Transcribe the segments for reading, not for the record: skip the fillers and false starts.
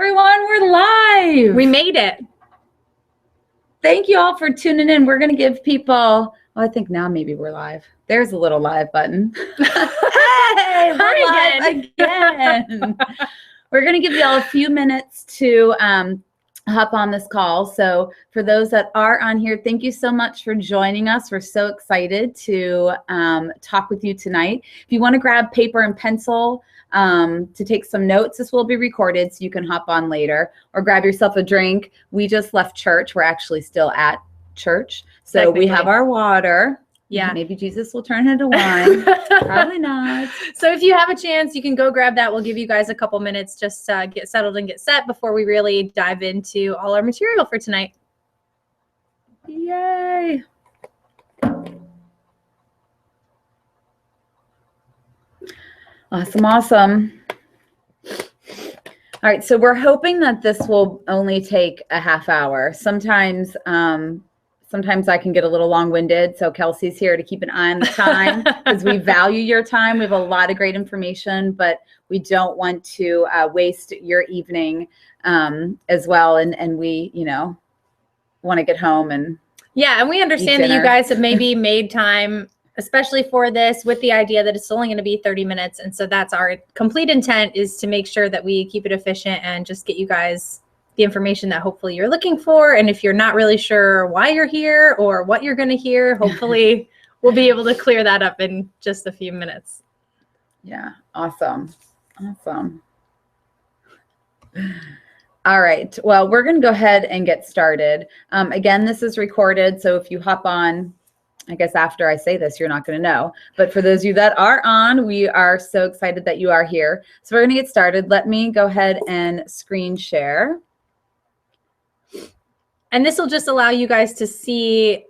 Everyone, we're live. We made it. Thank you all for tuning in. We're going to give people, well, I think now maybe we're live. There's a little live button. Hey, we're live again. We're going to give you all a few minutes to hop on this call. So for those that are on here, thank you so much for joining us. We're so excited to talk with you tonight. If you want to grab paper and pencil to take some notes, this will be recorded so you can hop on later, or grab yourself a drink. We just left church. We're actually still at church. So we have our water. Yeah. Maybe Jesus will turn it into wine. Probably not. So if you have a chance, you can go grab that. We'll give you guys a couple minutes just to get settled and get set before we really dive into all our material for tonight. Yay. Awesome. All right, so we're hoping that this will only take a half hour. Sometimes I can get a little long-winded, so Kelsey's here to keep an eye on the time because we value your time. We have a lot of great information, but we don't want to waste your evening as well. And we, want to get home and and we understand that you guys have maybe made time, especially for this, with the idea that it's only going to be 30 minutes. And so that's our complete intent, is to make sure that we keep it efficient and just get you guys the information that hopefully you're looking for. And if you're not really sure why you're here or what you're going to hear, hopefully we'll be able to clear that up in just a few minutes. Yeah. Awesome. All right. Well, we're going to go ahead and get started. Again, this is recorded. So if you hop on, I guess after I say this, you're not going to know. But for those of you that are on, we are so excited that you are here. So we're going to get started. Let me go ahead and screen share. And this will just allow you guys to see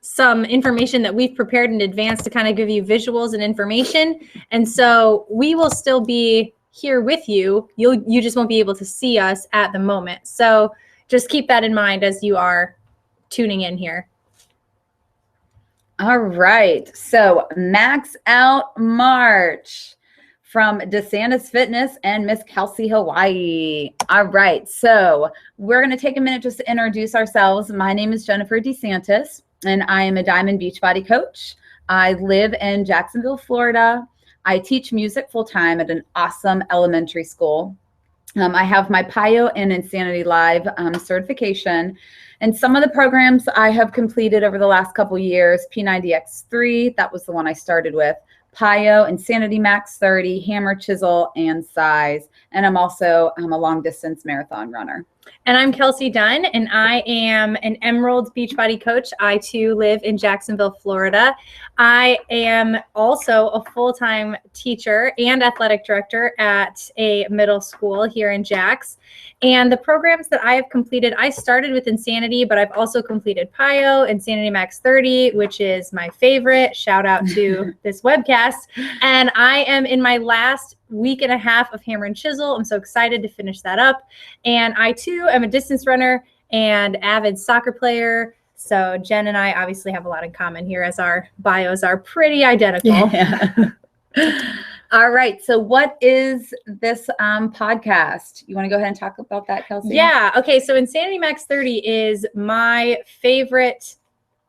some information that we've prepared in advance to kind of give you visuals and information. And so we will still be here with you. You just won't be able to see us at the moment. So just keep that in mind as you are tuning in here. All right. So Max Out March from DeSantisFitness and Miss Kelsey, Hawaii. All right. So we're going to take a minute just to introduce ourselves. My name is Jennifer DeSantis, and I am a Diamond Beachbody coach. I live in Jacksonville, Florida. I teach music full-time at an awesome elementary school. I have my PIO and Insanity Live certification. And some of the programs I have completed over the last couple years: P90X3, that was the one I started with, PIO, Insanity Max 30, Hammer, Chisel, and Size. And I'm also a long distance marathon runner. And I'm Kelsey Dunn, and I am an Emerald Beachbody coach. I too live in Jacksonville, Florida. I am also a full-time teacher and athletic director at a middle school here in Jax. And the programs that I have completed, I started with Insanity, but I've also completed PIO, Insanity Max 30, which is my favorite. Shout out to this webcast. And I am in my last week and a half of Hammer and Chisel. I'm so excited to finish that up. And I too am a distance runner and avid soccer player. So Jen and I obviously have a lot in common here, as our bios are pretty identical. Yeah. All right. So what is this podcast? You want to go ahead and talk about that, Kelsey? Yeah. Okay. So Insanity Max 30 is my favorite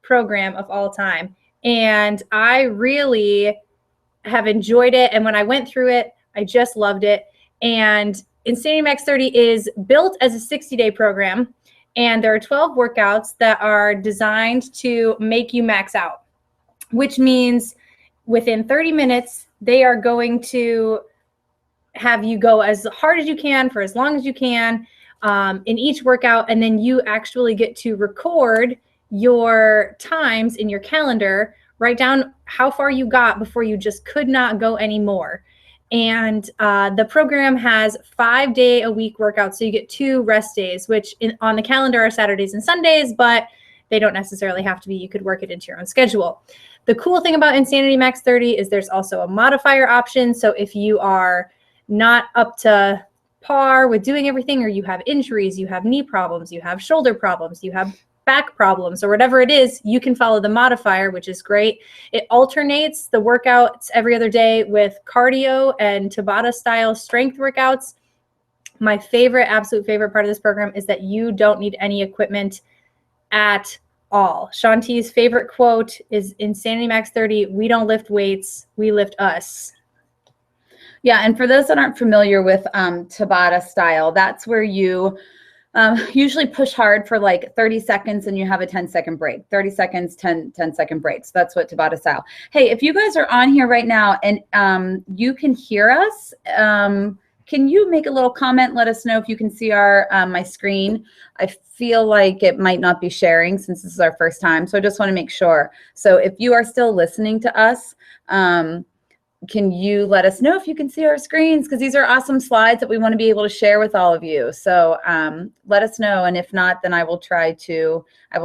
program of all time. And I really have enjoyed it. And when I went through it, I just loved it. And Insanity Max 30 is built as a 60-day program. And there are 12 workouts that are designed to make you max out, which means within 30 minutes, they are going to have you go as hard as you can for as long as you can in each workout. And then you actually get to record your times in your calendar, write down how far you got before you just could not go anymore. And the program has 5-day-a-week workouts. So you get 2 rest days, which on the calendar are Saturdays and Sundays, but they don't necessarily have to be. You could work it into your own schedule. The cool thing about Insanity Max 30 is there's also a modifier option. So if you are not up to par with doing everything, or you have injuries, you have knee problems, you have shoulder problems, you have back problems, or whatever it is, you can follow the modifier, which is great. It alternates the workouts every other day with cardio and Tabata style strength workouts. My favorite, absolute favorite part of this program is that you don't need any equipment at all. Shanti's favorite quote is Insanity Max 30, we don't lift weights, we lift us. Yeah, and for those that aren't familiar with Tabata style, that's where you usually push hard for like 30 seconds and you have a 10-second break. 30 seconds, 10-second breaks. That's what Tabata style. Hey, if you guys are on here right now and you can hear us, can you make a little comment? Let us know if you can see our my screen. I feel like it might not be sharing since this is our first time, so I just want to make sure. So if you are still listening to us, can you let us know if you can see our screens? Because these are awesome slides that we want to be able to share with all of you. So let us know. And if not, then I will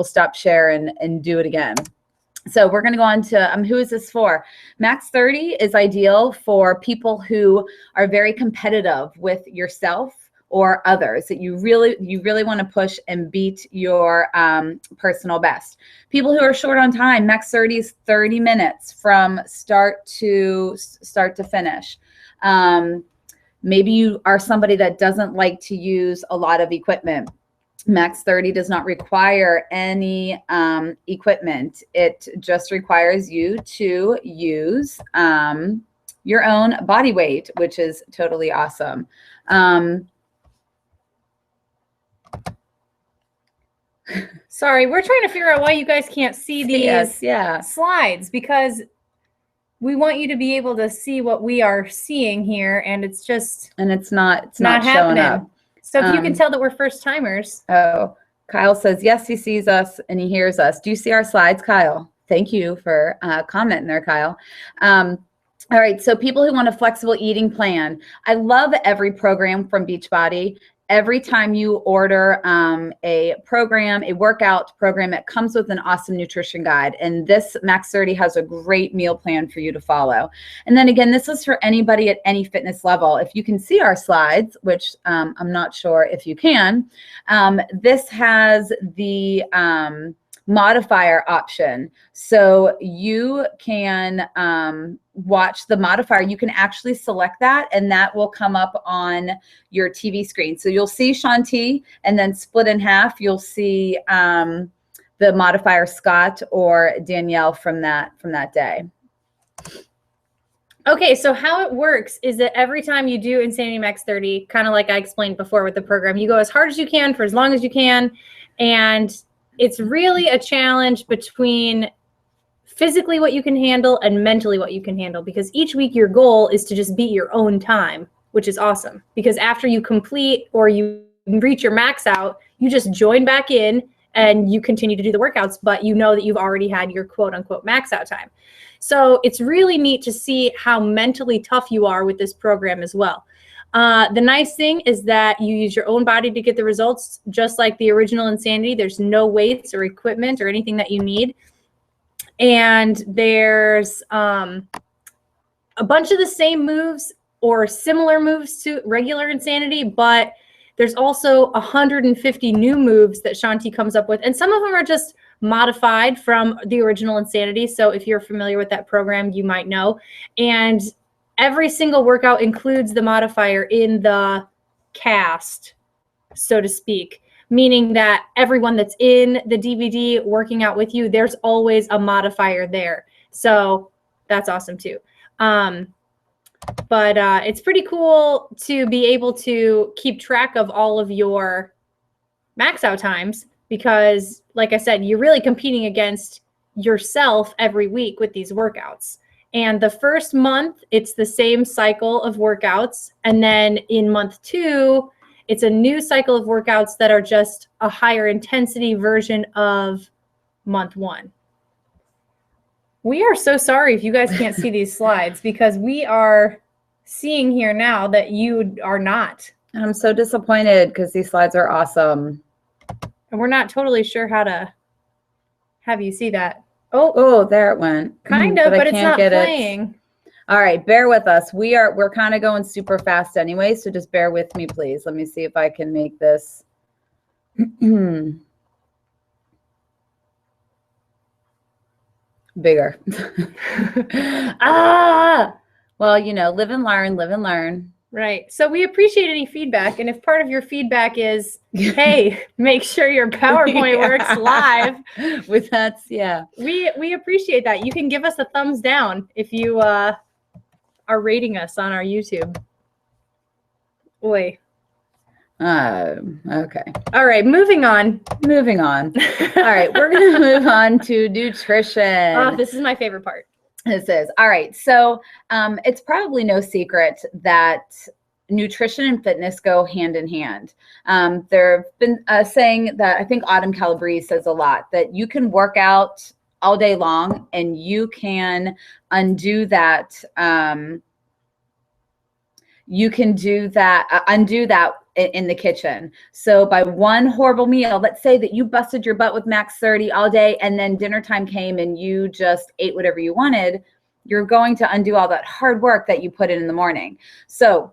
stop share and do it again. So we're going to go on to who is this for? Max 30 is ideal for people who are very competitive with yourself or others, that you really want to push and beat your personal best. People who are short on time, Max 30 is 30 minutes from start to finish. Maybe you are somebody that doesn't like to use a lot of equipment. Max 30 does not require any equipment. It just requires you to use your own body weight, which is totally awesome. Sorry, we're trying to figure out why you guys can't see these slides, because we want you to be able to see what we are seeing here, and it's not showing happening. up. So if you can tell that we're first timers. Oh, Kyle says, yes, he sees us and he hears us. Do you see our slides, Kyle? Thank you for commenting there, Kyle. All right, so people who want a flexible eating plan. I love every program from Beachbody. Every time you order a workout program, it comes with an awesome nutrition guide. And this Max 30 has a great meal plan for you to follow. And then again, this is for anybody at any fitness level. If you can see our slides, which I'm not sure if you can, this has the modifier option. So you can watch the modifier. You can actually select that and that will come up on your TV screen. So you'll see Shanti, and then split in half, you'll see the modifier Scott or Danielle from that day. Okay, so how it works is that every time you do Insanity Max 30, kind of like I explained before with the program, you go as hard as you can for as long as you can. And it's really a challenge between physically what you can handle and mentally what you can handle, because each week your goal is to just beat your own time, which is awesome. Because after you complete or you reach your max out, you just join back in and you continue to do the workouts, but you know that you've already had your quote unquote max out time. So it's really neat to see how mentally tough you are with this program as well. The nice thing is that you use your own body to get the results, just like the original Insanity. There's no weights or equipment or anything that you need. And there's a bunch of the same moves or similar moves to regular Insanity, but there's also 150 new moves that Shanti comes up with. And some of them are just modified from the original Insanity. So if you're familiar with that program, you might know. And every single workout includes the modifier in the cast, so to speak, meaning that everyone that's in the DVD working out with you, there's always a modifier there. So that's awesome too. But it's pretty cool to be able to keep track of all of your max out times, because like I said, you're really competing against yourself every week with these workouts. And the first month, it's the same cycle of workouts. And then in month 2, it's a new cycle of workouts that are just a higher intensity version of month 1. We are so sorry if you guys can't see these slides, because we are seeing here now that you are not. I'm so disappointed because these slides are awesome. And we're not totally sure how to have you see that. Oh, there it went. Kind of, but it's not playing. All right, bear with us. We're kind of going super fast anyway, so just bear with me, please. Let me see if I can make this bigger. Well, live and learn, live and learn. Right. So we appreciate any feedback. And if part of your feedback is, hey, make sure your PowerPoint works live. With that, yeah. We appreciate that. You can give us a thumbs down if you are rating us on our YouTube. Oi. Okay. All right, moving on. Moving on. All right, we're going to move on to nutrition. Oh, this is my favorite part. This is. All right. So it's probably no secret that nutrition and fitness go hand in hand. There have been saying that, I think Autumn Calabrese says a lot, that you can work out all day long and you can undo that. Undo that in the kitchen. So by one horrible meal, let's say that you busted your butt with Max 30 all day and then dinner time came and you just ate whatever you wanted, you're going to undo all that hard work that you put in the morning. So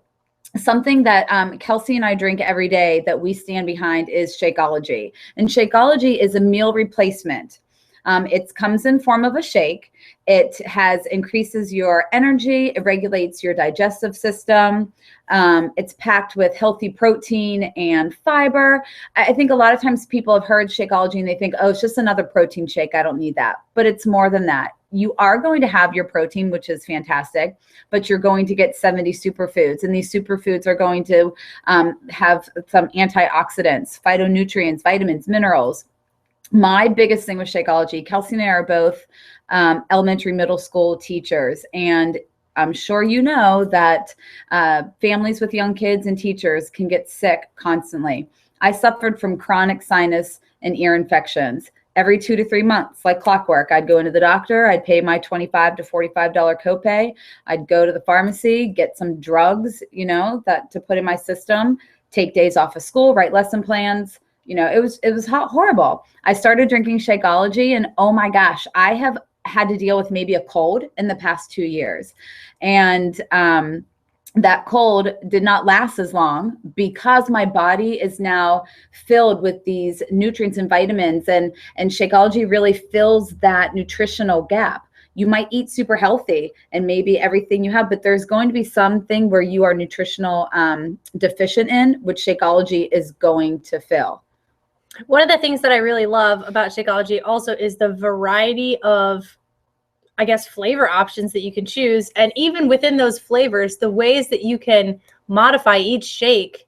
something that Kelsey and I drink every day that we stand behind is Shakeology. And Shakeology is a meal replacement. It comes in form of a shake. It increases your energy. It regulates your digestive system. It's packed with healthy protein and fiber. I think a lot of times people have heard Shakeology and they think, oh, it's just another protein shake. I don't need that. But it's more than that. You are going to have your protein, which is fantastic, but you're going to get 70 superfoods. And these superfoods are going to have some antioxidants, phytonutrients, vitamins, minerals. My biggest thing with Shakeology, Kelsey and I are both elementary, middle school teachers, and I'm sure you know that families with young kids and teachers can get sick constantly. I suffered from chronic sinus and ear infections. Every 2 to 3 months, like clockwork, I'd go into the doctor, I'd pay my $25 to $45 copay, I'd go to the pharmacy, get some drugs, that to put in my system, take days off of school, write lesson plans. It was horrible. I started drinking Shakeology and oh my gosh, I have had to deal with maybe a cold in the past 2 years. And that cold did not last as long because my body is now filled with these nutrients and vitamins, and Shakeology really fills that nutritional gap. You might eat super healthy and maybe everything you have, but there's going to be something where you are nutritional deficient in, which Shakeology is going to fill. One of the things that I really love about Shakeology also is the variety of, I guess, flavor options that you can choose. And even within those flavors, the ways that you can modify each shake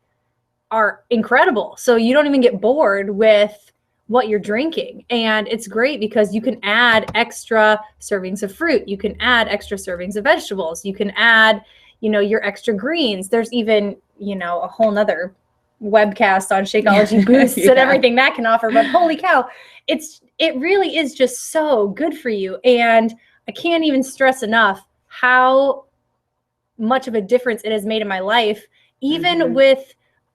are incredible. So you don't even get bored with what you're drinking. And it's great because you can add extra servings of fruit. You can add extra servings of vegetables. You can add, your extra greens. There's even, a whole nother webcast on Shakeology boosts and everything that can offer. But holy cow, it really is just so good for you. And I can't even stress enough how much of a difference it has made in my life, even with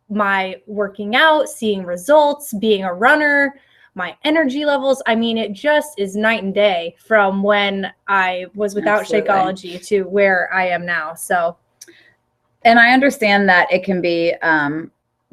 my working out, seeing results, being a runner, my energy levels. I mean, it just is night and day from when I was without Shakeology to where I am now. So, and I understand that it can be,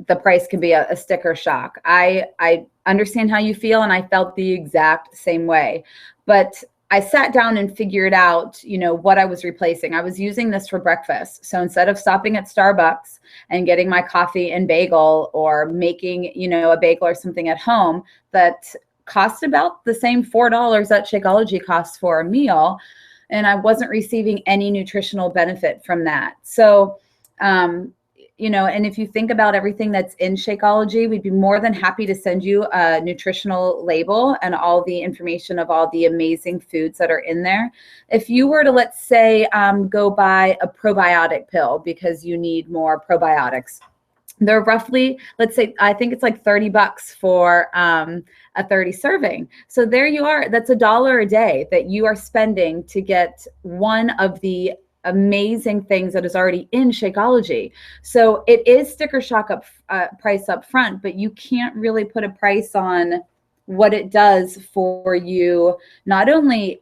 the price can be a sticker shock. I understand how you feel, and I felt the exact same way. But I sat down and figured out, what I was replacing. I was using this for breakfast. So instead of stopping at Starbucks and getting my coffee and bagel or making, a bagel or something at home that cost about the same $4 that Shakeology costs for a meal, and I wasn't receiving any nutritional benefit from that. So, and if you think about everything that's in Shakeology, we'd be more than happy to send you a nutritional label and all the information of all the amazing foods that are in there. If you were to, let's say, go buy a probiotic pill because you need more probiotics, they're roughly, let's say, I think it's like $30 for a 30 serving. So there you are. That's $1 a day that you are spending to get one of the amazing things that is already in Shakeology. So it is sticker shock price up front, but you can't really put a price on what it does for you, not only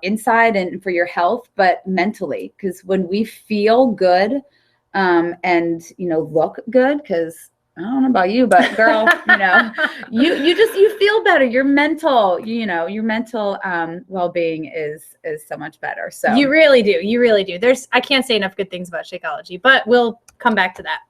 inside and for your health, but mentally. Because when we feel good and look good, because I don't know about you, but girl, you feel better. Your mental, your mental well-being is so much better. So you really do. You really do. I can't say enough good things about Shakeology, but we'll come back to that.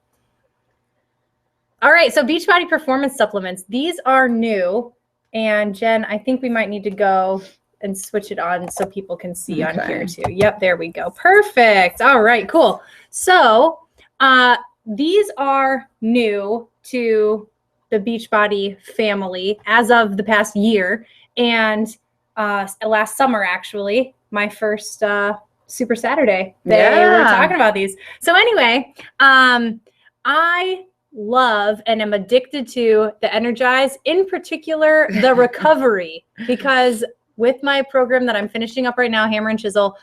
All right. So Beachbody Performance Supplements. These are new. And Jen, I think we might need to go and switch it on so people can see on here too. Yep. There we go. Perfect. All right, cool. So, these are new to the Beachbody family as of the past year. And last summer, actually, my first Super Saturday, they were talking about these. So anyway, I love and am addicted to the Energize, in particular, the recovery, because with my program that I'm finishing up right now, Hammer and Chisel,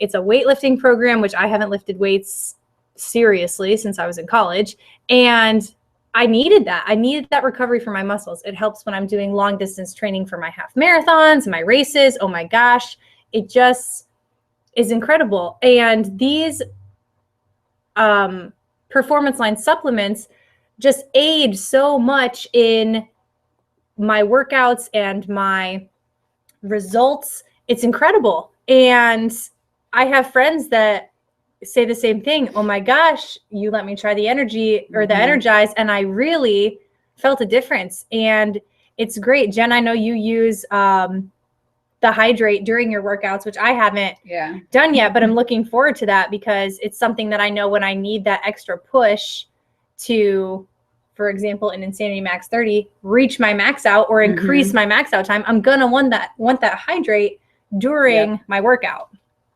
it's a weightlifting program, which I haven't lifted weights seriously since I was in college. And I needed that. I needed that recovery for my muscles. It helps when I'm doing long distance training for my half marathons, my races. Oh my gosh, it just is incredible. And these performance line supplements just aid so much in my workouts and my results. It's incredible. And I have friends that say the same thing. Oh my gosh, you let me try the energy or the Energize, and I really felt a difference. And it's great. Jen, I know you use the Hydrate during your workouts, which I haven't done yet, but I'm looking forward to that because it's something that I know when I need that extra push to, for example, in Insanity Max 30, reach my max out or increase my max out time, I'm going to want that Hydrate during my workout.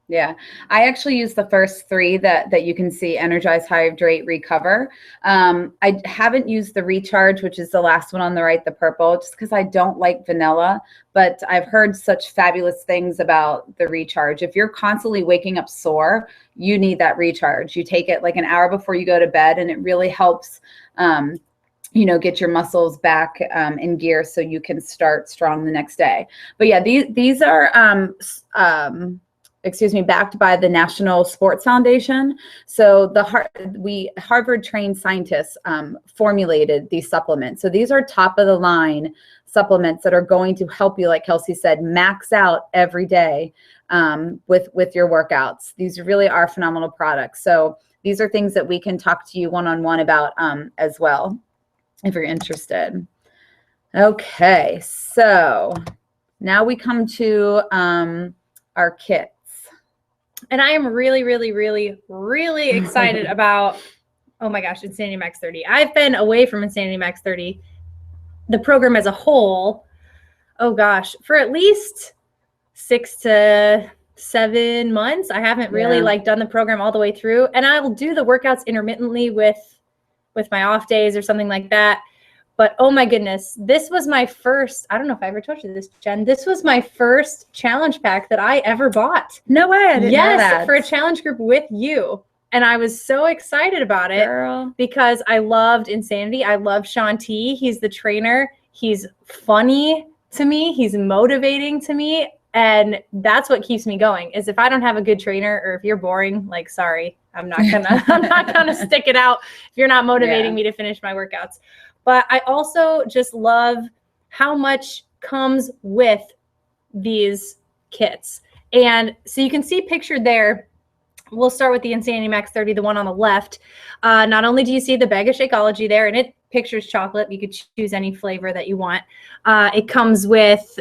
Yeah, I actually use the first three that you can see: Energize, Hydrate, Recover. I haven't used the Recharge, which is the last one on the right, the purple, just because I don't like vanilla, but I've heard such fabulous things about the Recharge. If you're constantly waking up sore, you need that Recharge. You take it like an hour before you go to bed, and it really helps get your muscles back in gear so you can start strong the next day. But yeah, these are backed by the National Sports Foundation. So Harvard trained scientists formulated these supplements. So these are top of the line supplements that are going to help you, like Kelsey said, max out every day with your workouts. These really are phenomenal products. So these are things that we can talk to you one-on-one about as well, if you're interested. Okay, so now we come to our kits. And I am really, really, really, really excited about, oh my gosh, Insanity Max 30. I've been away from Insanity Max 30, the program as a whole, oh gosh, for at least 6 to 7 months. I haven't really done the program all the way through. And I will do the workouts intermittently with my off days or something like that. But oh my goodness, this was my first, I don't know if I ever told you this, Jen, this was my first challenge pack that I ever bought. No way, I didn't know that. For a challenge group with you. And I was so excited about it because I loved Insanity. I love Sean T. He's the trainer. He's funny to me. He's motivating to me. And that's what keeps me going, is if I don't have a good trainer or if you're boring, like, sorry, I'm not gonna stick it out if you're not motivating me to finish my workouts. But I also just love how much comes with these kits. And so you can see pictured there, we'll start with the Insanity Max 30, the one on the left. Not only do you see the bag of Shakeology there, and it pictures chocolate. You could choose any flavor that you want. It comes with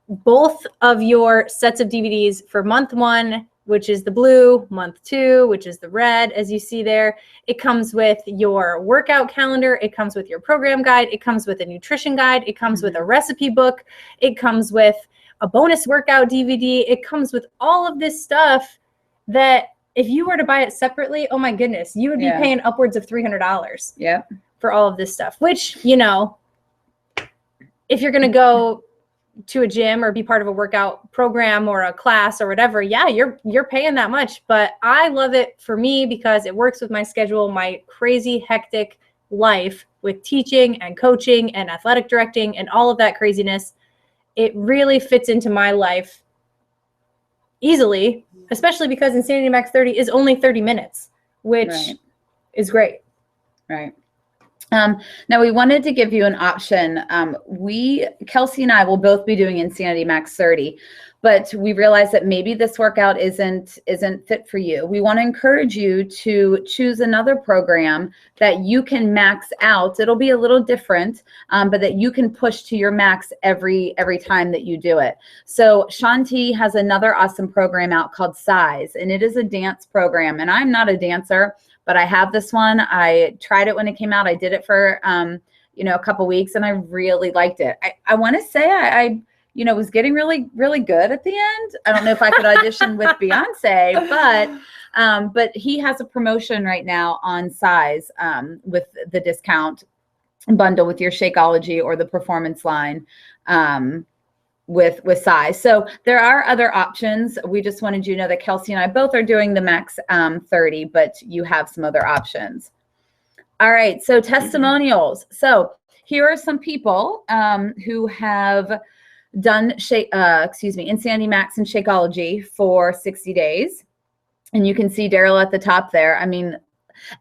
both of your sets of DVDs for month 1, which is the blue, month 2, which is the red, as you see there. It comes with your workout calendar. It comes with your program guide. It comes with a nutrition guide. It comes with a recipe book. It comes with a bonus workout DVD. It comes with all of this stuff that if you were to buy it separately, oh my goodness, you would be paying upwards of $300 for all of this stuff, which, if you're going to go to a gym or be part of a workout program or a class or whatever, you're paying that much. But I love it for me because it works with my schedule, my crazy hectic life with teaching and coaching and athletic directing and all of that craziness. It really fits into my life easily, especially because Insanity Max 30 is only 30 minutes, which is great. Right. Now we wanted to give you an option. Kelsey and I will both be doing Insanity Max 30, but we realized that maybe this workout isn't fit for you. We want to encourage you to choose another program that you can max out. It'll be a little different, but that you can push to your max every time that you do it. So Shanti has another awesome program out called Size, and it is a dance program. And I'm not a dancer, but I have this one. I tried it when it came out. I did it for, a couple weeks, and I really liked it. I want to say I was getting really, really good at the end. I don't know if I could audition with Beyonce, but he has a promotion right now on Size with the discount bundle with your Shakeology or the Performance line. With Size. So there are other options. We just wanted you to know that Kelsey and I both are doing the max 30, but you have some other options. All right, so testimonials. So here are some people who have done Insanity Max and Shakeology for 60 days. And you can see Daryl at the top there. I mean,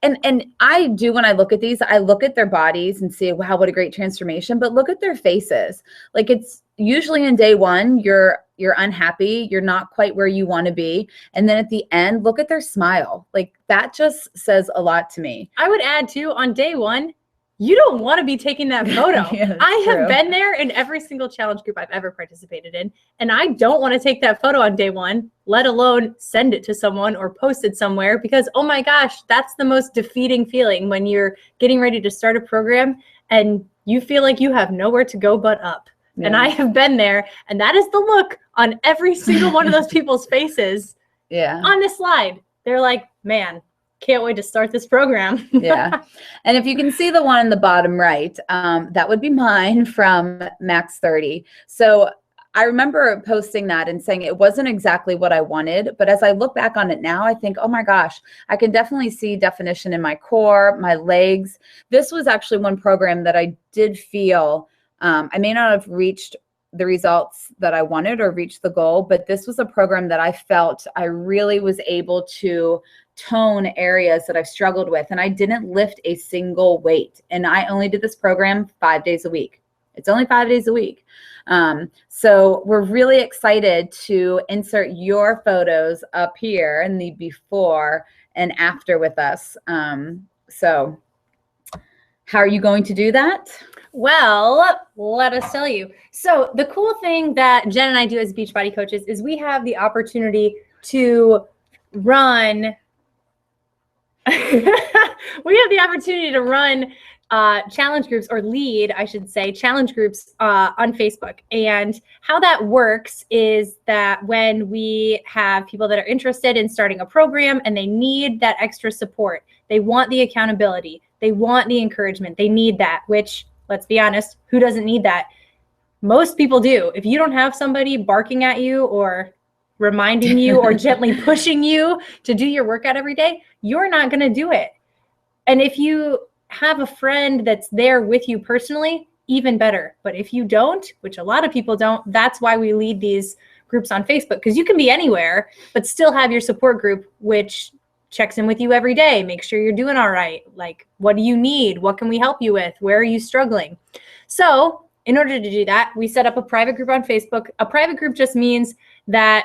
and I do, when I look at these, I look at their bodies and see, wow, what a great transformation, but look at their faces. Like, it's usually in day one, you're unhappy, you're not quite where you want to be. And then at the end, look at their smile. Like, that just says a lot to me. I would add too, on day one, you don't want to be taking that photo. Yeah, I have been there in every single challenge group I've ever participated in, and I don't want to take that photo on day one, let alone send it to someone or post it somewhere, because, oh my gosh, that's the most defeating feeling when you're getting ready to start a program and you feel like you have nowhere to go but up. Yeah. And I have been there, and that is the look on every single one of those people's faces. Yeah. On this slide, they're like, man, can't wait to start this program. Yeah. And if you can see the one in the bottom right, that would be mine from Max 30. So I remember posting that and saying it wasn't exactly what I wanted, but as I look back on it now, I think, oh my gosh, I can definitely see definition in my core, my legs. This was actually one program that I did feel, I may not have reached the results that I wanted or reached the goal, but this was a program that I felt I really was able to tone areas that I've struggled with. And I didn't lift a single weight. And I only did this program 5 days a week. It's only 5 days a week. So we're really excited to insert your photos up here in the before and after with us. So how are you going to do that? Well, let us tell you. So the cool thing that Jen and I do as Beachbody coaches is we have the opportunity to run challenge groups, or lead, I should say, challenge groups on Facebook. And how that works is that when we have people that are interested in starting a program and they need that extra support, they want the accountability, they want the encouragement, they need that, which, let's be honest, who doesn't need that? Most people do. If you don't have somebody barking at you or reminding you or gently pushing you to do your workout every day, you're not going to do it. And if you have a friend that's there with you personally, even better. But if you don't, which a lot of people don't, that's why we lead these groups on Facebook, because you can be anywhere, but still have your support group, which checks in with you every day, make sure you're doing all right. Like, what do you need? What can we help you with? Where are you struggling? So in order to do that, we set up a private group on Facebook. A private group just means that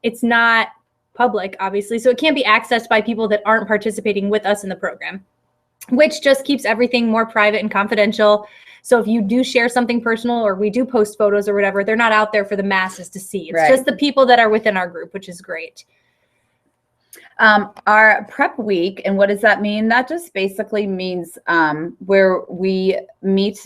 it's not public, obviously, so it can't be accessed by people that aren't participating with us in the program, which just keeps everything more private and confidential. So if you do share something personal, or we do post photos or whatever, they're not out there for the masses to see. It's just the people that are within our group, which is great. Our prep week, and what does that mean? That just basically means where we meet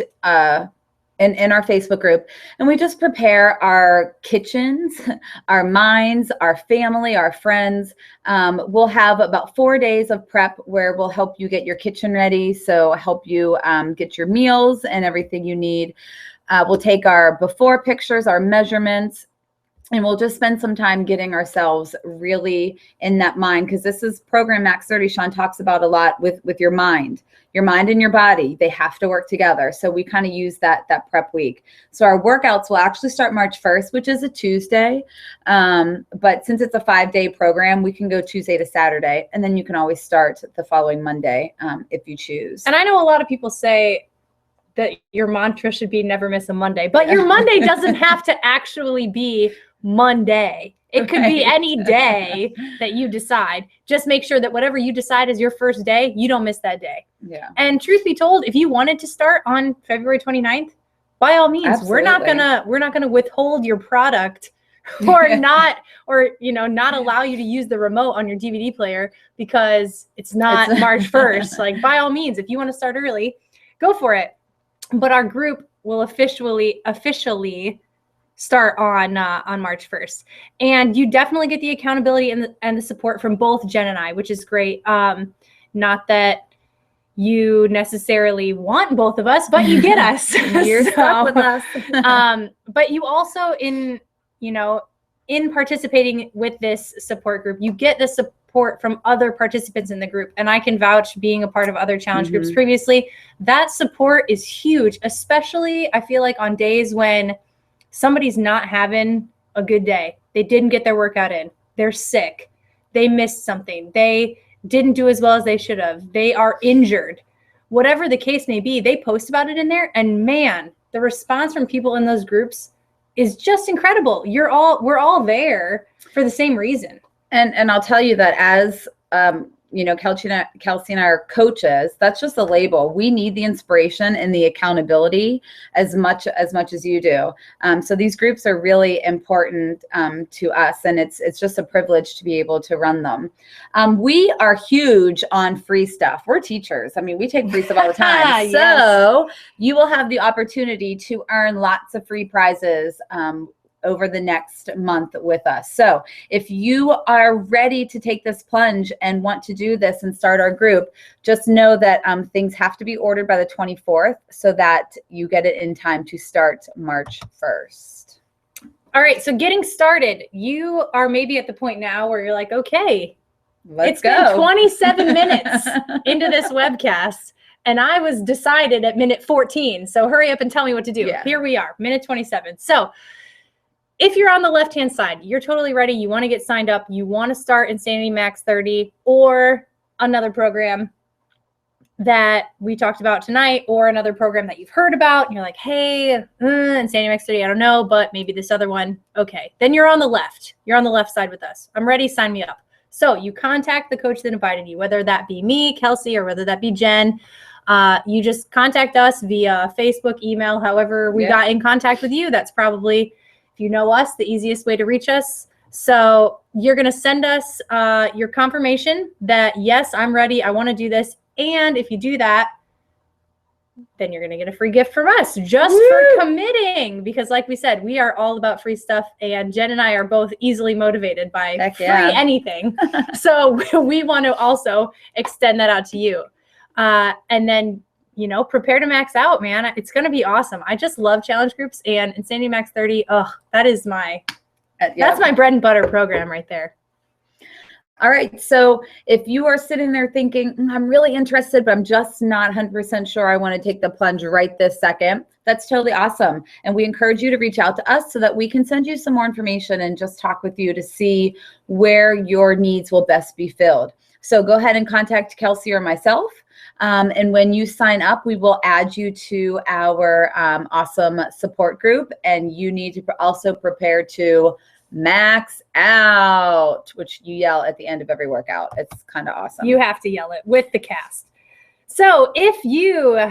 in our Facebook group, and we just prepare our kitchens, our minds, our family, our friends. We'll have about 4 days of prep where we'll help you get your kitchen ready. So help you get your meals and everything you need. We'll take our before pictures, our measurements. And we'll just spend some time getting ourselves really in that mind, because this is program Max 30. Sean talks about a lot with your mind and your body. They have to work together. So we kind of use that prep week. So our workouts will actually start March 1st, which is a Tuesday. But since it's a 5-day program, we can go Tuesday to Saturday, and then you can always start the following Monday if you choose. And I know a lot of people say that your mantra should be never miss a Monday, but your Monday doesn't have to actually be Monday. It could be any day that you decide. Just make sure that whatever you decide is your first day, you don't miss that day. Yeah. And truth be told, if you wanted to start on February 29th, by all means, Absolutely. we're not gonna withhold your product or not allow you to use the remote on your DVD player because it's not March 1st. Like, by all means, if you want to start early, go for it. But our group will officially start on March 1st. And you definitely get the accountability and the support from both Jen and I, which is great. Not that you necessarily want both of us, but you get us. You're stuck with us. But you also, in participating with this support group, you get the support from other participants in the group. And I can vouch, being a part of other challenge groups previously, that support is huge, especially I feel like on days when somebody's not having a good day. They didn't get their workout in. They're sick. They missed something. They didn't do as well as they should have. They are injured. Whatever the case may be, they post about it in there. And man, the response from people in those groups is just incredible. We're all there for the same reason. And I'll tell you that as Kelsey and I are coaches, that's just a label. We need the inspiration and the accountability as much as you do. So these groups are really important to us, and it's just a privilege to be able to run them. We are huge on free stuff. We're teachers. I mean, we take free stuff all the time. Yes. So you will have the opportunity to earn lots of free prizes over the next month with us. So if you are ready to take this plunge and want to do this and start our group, just know that things have to be ordered by the 24th so that you get it in time to start March 1st. All right, so getting started, you are maybe at the point now where you're like, okay, let's go. It's been 27 minutes into this webcast, and I was decided at minute 14. So hurry up and tell me what to do. Yeah. Here we are, minute 27. So if you're on the left-hand side, you're totally ready. You want to get signed up. You want to start Insanity Max 30 or another program that we talked about tonight, or another program that you've heard about. And you're like, hey, Insanity Max 30, I don't know, but maybe this other one. Okay, then you're on the left. You're on the left side with us. I'm ready. Sign me up. So you contact the coach that invited you, whether that be me, Kelsey, or whether that be Jen. You just contact us via Facebook, email, however we got in contact with you. That's probably, if you know us, the easiest way to reach us. So you're going to send us your confirmation that, yes, I'm ready. I want to do this. And if you do that, then you're going to get a free gift from us just for committing. Because like we said, we are all about free stuff. And Jen and I are both easily motivated by free anything. So we want to also extend that out to you. And then, prepare to max out, man. It's going to be awesome. I just love challenge groups, and Insanity Max 30. Oh, that is that's my bread and butter program right there. All right. So if you are sitting there thinking, I'm really interested, but I'm just not 100% sure I want to take the plunge right this second, that's totally awesome. And we encourage you to reach out to us so that we can send you some more information and just talk with you to see where your needs will best be filled. So go ahead and contact Kelsey or myself. And when you sign up, we will add you to our awesome support group. And you need to also prepare to max out, which you yell at the end of every workout. It's kind of awesome. You have to yell it with the cast. So if you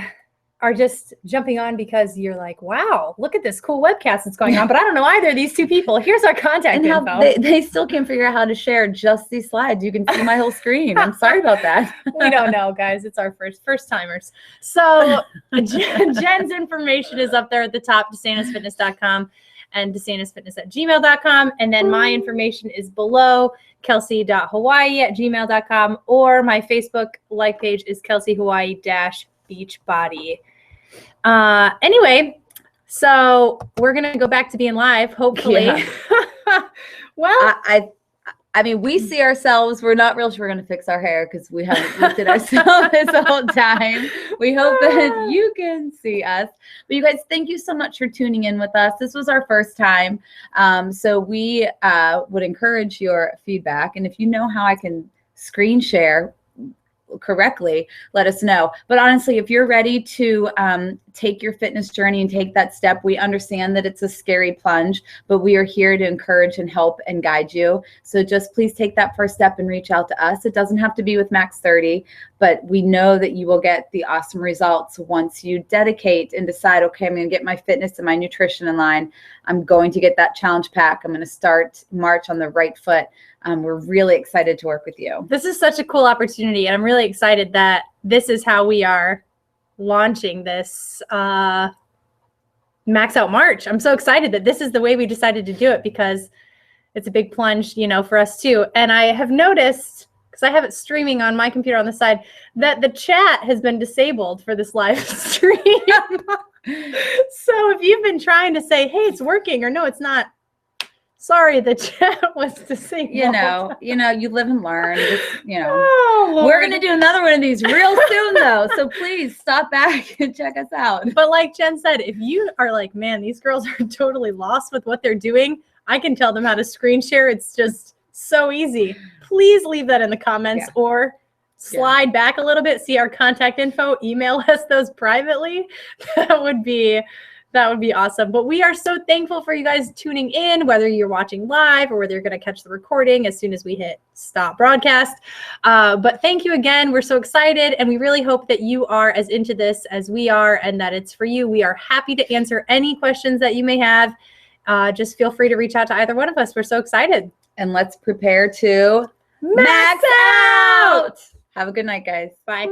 are just jumping on because you're like, wow, look at this cool webcast that's going on, but I don't know either of these two people. Here's our contact info. They still can't figure out how to share just these slides. You can see my whole screen. I'm sorry about that. We don't know, guys. It's our first timers. So Jen's information is up there at the top, desantisfitness.com and desantisfitness@gmail.com. And then my information is below, kelsey.hawaii@gmail.com, or my Facebook like page is kelsey.hawaii-beachbody. Anyway, so we're going to go back to being live, hopefully. Well, I mean, we see ourselves. We're not real sure we're going to fix our hair because we haven't looked at ourselves this whole time. We hope that you can see us. But you guys, thank you so much for tuning in with us. This was our first time. So we would encourage your feedback. And if you know how I can screen share correctly, let us know. But honestly, if you're ready to take your fitness journey and take that step, we understand that it's a scary plunge, but we are here to encourage and help and guide you. So just please take that first step and reach out to us. It doesn't have to be with Max 30, but we know that you will get the awesome results once you dedicate and decide, okay, I'm going to get my fitness and my nutrition in line. I'm going to get that challenge pack. I'm going to start March on the right foot. We're really excited to work with you. This is such a cool opportunity, and I'm really excited that this is how we are launching this Max Out March. I'm so excited that this is the way we decided to do it because it's a big plunge, for us too. And I have noticed, because I have it streaming on my computer on the side, that the chat has been disabled for this live stream. So if you've been trying to say, hey, it's working, or no, it's not, sorry, the chat was disabled. You live and learn. Oh, we're going to do another one of these real soon, though. So please stop back and check us out. But like Jen said, if you are like, man, these girls are totally lost with what they're doing, I can tell them how to screen share. It's just so easy. Please leave that in the comments or slide back a little bit, see our contact info, email us those privately. That would be awesome. But we are so thankful for you guys tuning in, whether you're watching live or whether you're going to catch the recording as soon as we hit stop broadcast. But thank you again. We're so excited, and we really hope that you are as into this as we are and that it's for you. We are happy to answer any questions that you may have. Just feel free to reach out to either one of us. We're so excited. And let's prepare to Max out! Have a good night, guys. Bye.